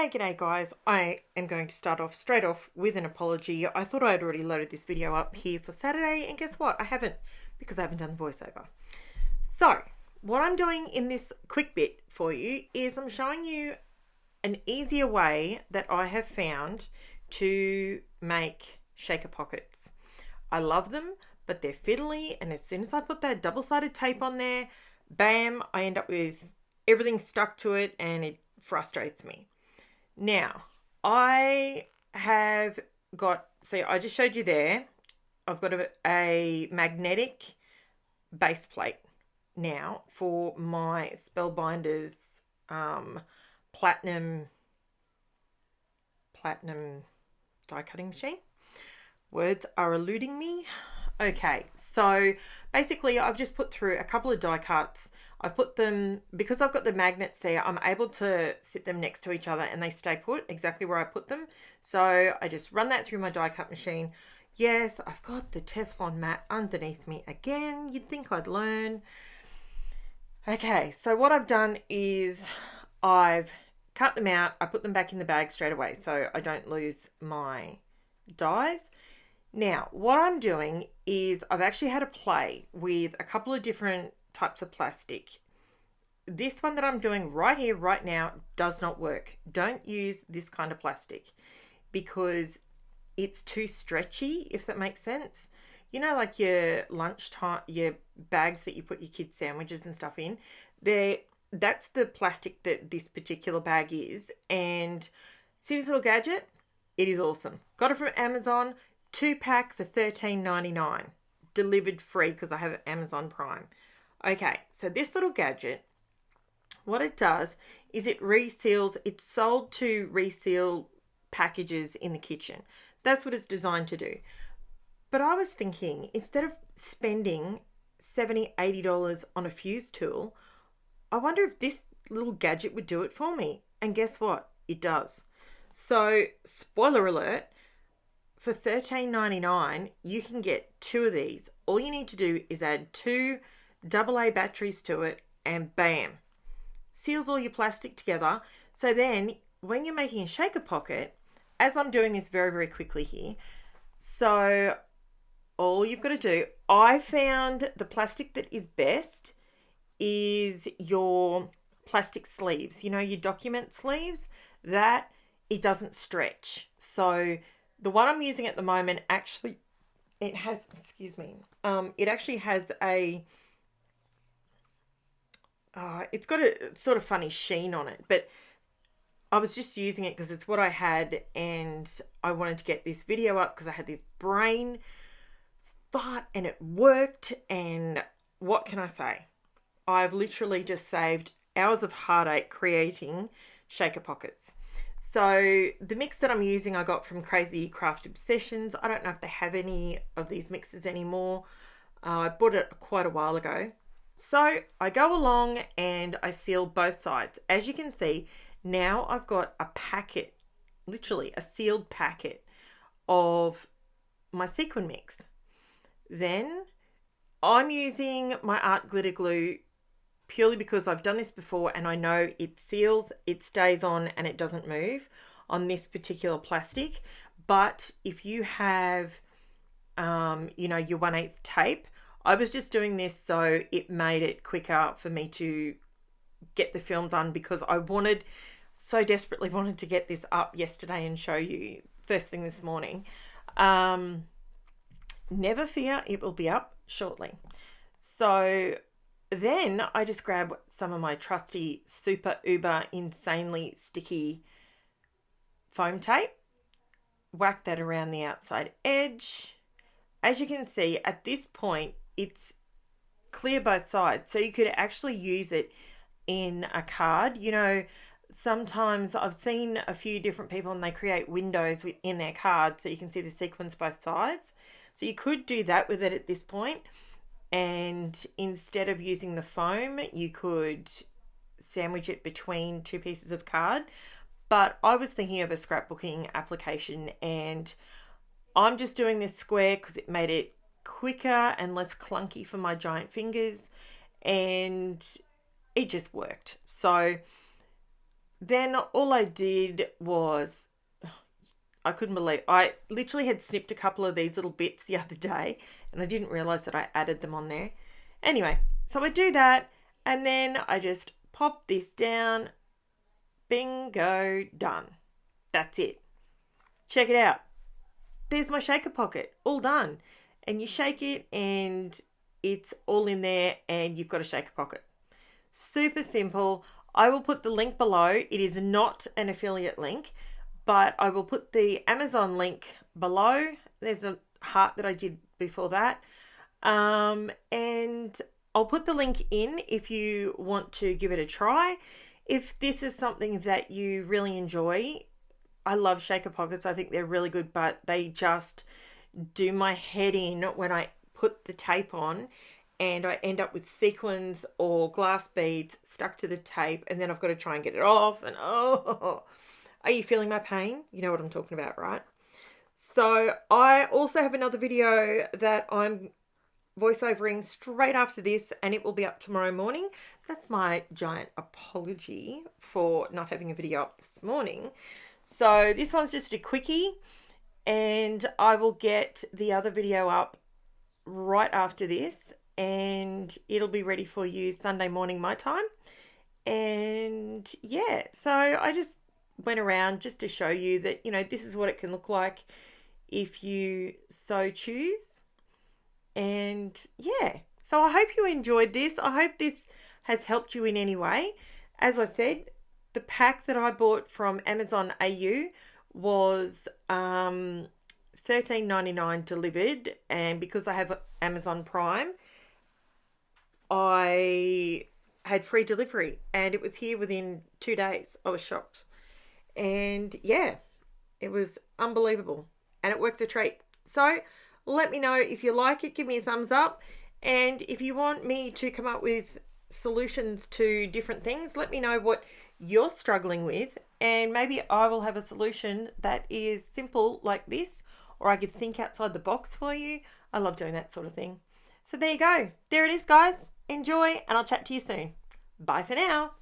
G'day guys. I am going to start off straight off with an apology. I thought I had already loaded this video up here for Saturday, and guess what? I haven't, because I haven't done the voiceover. So what I'm doing in this quick bit for you is I'm showing you an easier way that I have found to make shaker pockets. I love them, but they're fiddly, and as soon as I put that double-sided tape on there, bam, I end up with everything stuck to it, and it frustrates me. Now, I have got, see, I just showed you there, I've got a magnetic base plate now for my Spellbinders platinum die cutting machine. Words are eluding me. Okay, so basically I've just put through a couple of die cuts. I've put them, because I've got the magnets there, I'm able to sit them next to each other and they stay put exactly where I put them. So I just run that through my die cut machine. Yes, I've got the Teflon mat underneath me again. You'd think I'd learn. Okay, so what I've done is I've cut them out. I put them back in the bag straight away so I don't lose my dies. Now, what I'm doing is I've actually had a play with a couple of different types of plastic. This one that I'm doing right here, right now, does not work. Don't use this kind of plastic because it's too stretchy, if that makes sense. You know, like your lunchtime, your bags that you put your kids' sandwiches and stuff in, that's the plastic that this particular bag is. And see this little gadget? It is awesome. Got it from Amazon. 2-pack for $13.99, delivered free because I have Amazon Prime. Okay, so this little gadget, what it does is it reseals. It's sold to reseal packages in the kitchen. That's what it's designed to do. But I was thinking, instead of spending $70, $80 on a fuse tool, I wonder if this little gadget would do it for me. And guess what? It does. So, spoiler alert, for $13.99, you can get 2 of these. All you need to do is add 2 AA batteries to it, and bam, seals all your plastic together. So then when you're making a shaker pocket, as I'm doing this very, very quickly here, so all you've got to do, I found the plastic that is best is your plastic sleeves, you know, your document sleeves, that it doesn't stretch. So the one I'm using at the moment, actually, it has, it actually has a, it's got a sort of funny sheen on it, but I was just using it because it's what I had, and I wanted to get this video up because I had this brain fart and it worked. And what can I say? I've literally just saved hours of heartache creating shaker pockets. So the mix that I'm using, I got from Crazy Craft Obsessions. I don't know if they have any of these mixes anymore. I bought it quite a while ago. So I go along and I seal both sides. As you can see, now I've got a packet, literally a sealed packet of my sequin mix. Then I'm using my art glitter glue purely because I've done this before and I know it seals, it stays on, and it doesn't move on this particular plastic. But if you have, you know, your 1/8 tape, I was just doing this so it made it quicker for me to get the film done, because I so desperately wanted to get this up yesterday and show you first thing this morning. Never fear, it will be up shortly. So then I just grab some of my trusty super uber insanely sticky foam tape, whack that around the outside edge. As you can see, at this point, it's clear both sides. So you could actually use it in a card. You know, sometimes I've seen a few different people and they create windows in their card so you can see the sequins both sides. So you could do that with it at this point. And instead of using the foam, you could sandwich it between 2 pieces of card. But I was thinking of a scrapbooking application, and I'm just doing this square because it made it quicker and less clunky for my giant fingers, and it just worked. So then all I did was, I couldn't believe, I literally had snipped a couple of these little bits the other day and I didn't realize that I added them on there. Anyway, so I do that and then I just pop this down. Bingo, done. That's it. Check it out. There's my shaker pocket, all done. And you shake it and it's all in there and you've got a shaker pocket. Super simple. I will put the link below. It is not an affiliate link, but I will put the Amazon link below. There's a heart that I did before that. And I'll put the link in if you want to give it a try. If this is something that you really enjoy, I love shaker pockets. I think they're really good, but they just do my head in when I put the tape on and I end up with sequins or glass beads stuck to the tape and then I've got to try and get it off and oh, are you feeling my pain? You know what I'm talking about, right? So I also have another video that I'm voiceovering straight after this and it will be up tomorrow morning. That's my giant apology for not having a video up this morning. So this one's just a quickie and I will get the other video up right after this and it'll be ready for you Sunday morning my time. And yeah, so I just went around just to show you that, you know, this is what it can look like if you so choose. And yeah, so I hope you enjoyed this. I hope this has helped you in any way. As I said, the pack that I bought from Amazon AU was $13.99 delivered, and because I have Amazon Prime, I had free delivery and it was here within 2 days. I was shocked. And yeah, it was unbelievable and it works a treat. So let me know if you like it, give me a thumbs up. And if you want me to come up with solutions to different things, let me know what you're struggling with and maybe I will have a solution that is simple like this, or I could think outside the box for you. I love doing that sort of thing. So there you go. There it is, guys. Enjoy and I'll chat to you soon. Bye for now.